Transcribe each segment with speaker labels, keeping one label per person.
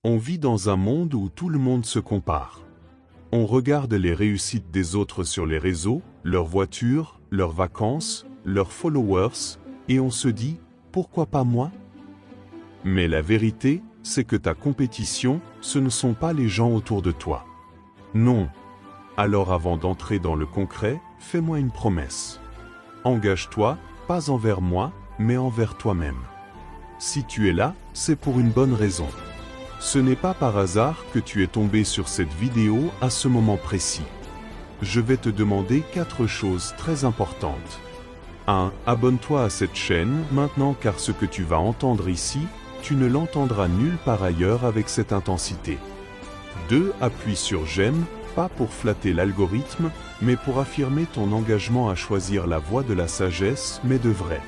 Speaker 1: On vit dans un monde où tout le monde se compare. On regarde les réussites des autres sur les réseaux, leurs voitures, leurs vacances, leurs followers, et on se dit « pourquoi pas moi ?» Mais la vérité, c'est que ta compétition, ce ne sont pas les gens autour de toi. Non. Alors avant d'entrer dans le concret, fais-moi une promesse. Engage-toi, pas envers moi, mais envers toi-même. Si tu es là, c'est pour une bonne raison. Ce n'est pas par hasard que tu es tombé sur cette vidéo à ce moment précis. Je vais te demander 4 choses très importantes. 1. Abonne-toi à cette chaîne maintenant car ce que tu vas entendre ici, tu ne l'entendras nulle part ailleurs avec cette intensité. 2. Appuie sur j'aime, pas pour flatter l'algorithme, mais pour affirmer ton engagement à choisir la voie de la sagesse, mais de vrai.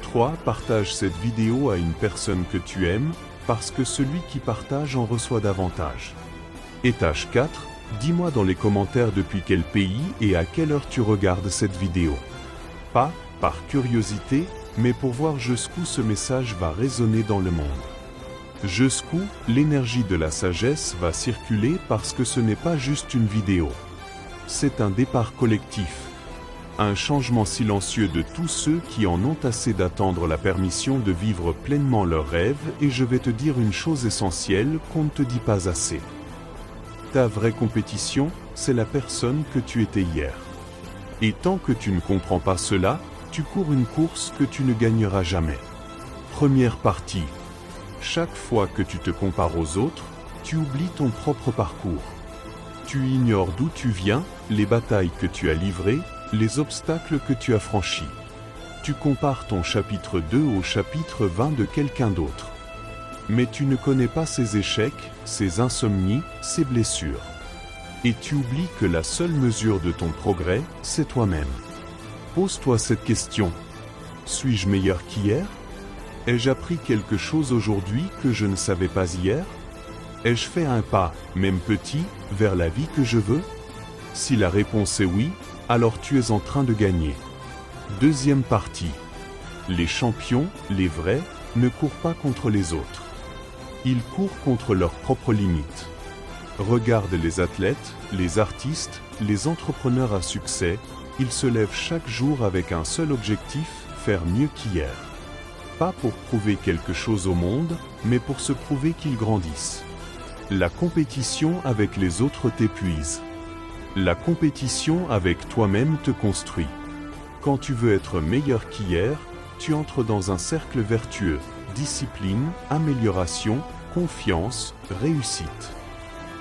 Speaker 1: 3. Partage cette vidéo à une personne que tu aimes, parce que celui qui partage en reçoit davantage. Étage 4. Dis-moi dans les commentaires depuis quel pays et à quelle heure tu regardes cette vidéo. Pas par curiosité, mais pour voir jusqu'où ce message va résonner dans le monde. Jusqu'où l'énergie de la sagesse va circuler parce que ce n'est pas juste une vidéo. C'est un départ collectif. Un changement silencieux de tous ceux qui en ont assez d'attendre la permission de vivre pleinement leurs rêves et je vais te dire une chose essentielle qu'on ne te dit pas assez. Ta vraie compétition, c'est la personne que tu étais hier. Et tant que tu ne comprends pas cela, tu cours une course que tu ne gagneras jamais. Première partie. Chaque fois que tu te compares aux autres, tu oublies ton propre parcours. Tu ignores d'où tu viens, les batailles que tu as livrées, les obstacles que tu as franchis. Tu compares ton chapitre 2 au chapitre 20 de quelqu'un d'autre. Mais tu ne connais pas ses échecs, ses insomnies, ses blessures. Et tu oublies que la seule mesure de ton progrès, c'est toi-même. Pose-toi cette question. Suis-je meilleur qu'hier? Ai-je appris quelque chose aujourd'hui que je ne savais pas hier? Ai-je fait un pas, même petit, vers la vie que je veux? Si la réponse est oui, alors tu es en train de gagner. Deuxième partie. Les champions, les vrais, ne courent pas contre les autres. Ils courent contre leurs propres limites. Regarde les athlètes, les artistes, les entrepreneurs à succès, ils se lèvent chaque jour avec un seul objectif, faire mieux qu'hier. Pas pour prouver quelque chose au monde, mais pour se prouver qu'ils grandissent. La compétition avec les autres t'épuise. La compétition avec toi-même te construit. Quand tu veux être meilleur qu'hier, tu entres dans un cercle vertueux, discipline, amélioration, confiance, réussite.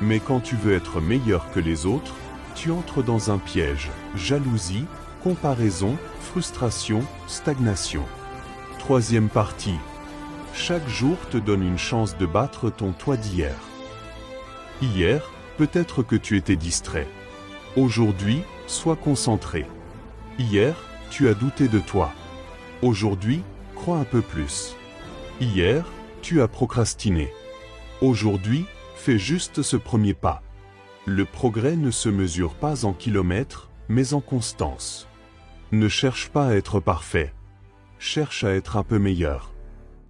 Speaker 1: Mais quand tu veux être meilleur que les autres, tu entres dans un piège, jalousie, comparaison, frustration, stagnation. Troisième partie. Chaque jour te donne une chance de battre ton toi d'hier. Hier, peut-être que tu étais distrait. Aujourd'hui, sois concentré. Hier, tu as douté de toi. Aujourd'hui, crois un peu plus. Hier, tu as procrastiné. Aujourd'hui, fais juste ce premier pas. Le progrès ne se mesure pas en kilomètres, mais en constance. Ne cherche pas à être parfait. Cherche à être un peu meilleur.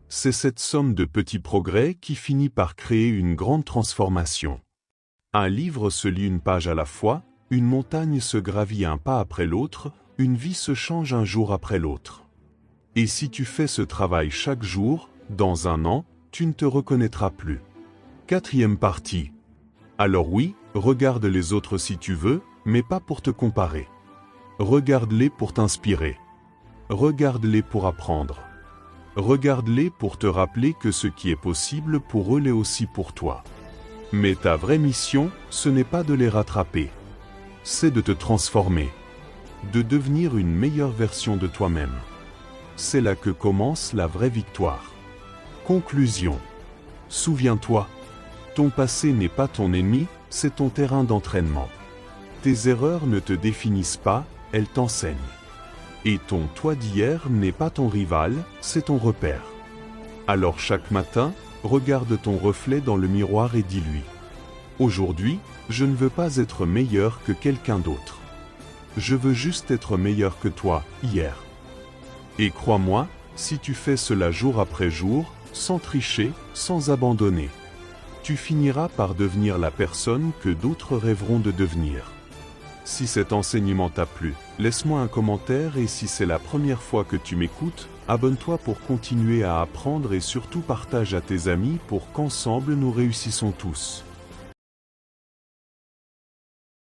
Speaker 1: C'est cette somme de petits progrès qui finit par créer une grande transformation. Un livre se lit une page à la fois, une montagne se gravit un pas après l'autre, une vie se change un jour après l'autre. Et si tu fais ce travail chaque jour, dans un an, tu ne te reconnaîtras plus. Quatrième partie. Alors oui, regarde les autres si tu veux, mais pas pour te comparer. Regarde-les pour t'inspirer. Regarde-les pour apprendre. Regarde-les pour te rappeler que ce qui est possible pour eux l'est aussi pour toi. Mais ta vraie mission, ce n'est pas de les rattraper. C'est de te transformer. De devenir une meilleure version de toi-même. C'est là que commence la vraie victoire. Conclusion. Souviens-toi. Ton passé n'est pas ton ennemi, c'est ton terrain d'entraînement. Tes erreurs ne te définissent pas, elles t'enseignent. Et ton toi d'hier n'est pas ton rival, c'est ton repère. Alors chaque matin, regarde ton reflet dans le miroir et dis-lui. Aujourd'hui, je ne veux pas être meilleur que quelqu'un d'autre. Je veux juste être meilleur que toi, hier. Et crois-moi, si tu fais cela jour après jour, sans tricher, sans abandonner, tu finiras par devenir la personne que d'autres rêveront de devenir. Si cet enseignement t'a plu, laisse-moi un commentaire et si c'est la première fois que tu m'écoutes, abonne-toi pour continuer à apprendre et surtout partage à tes amis pour qu'ensemble nous réussissons tous.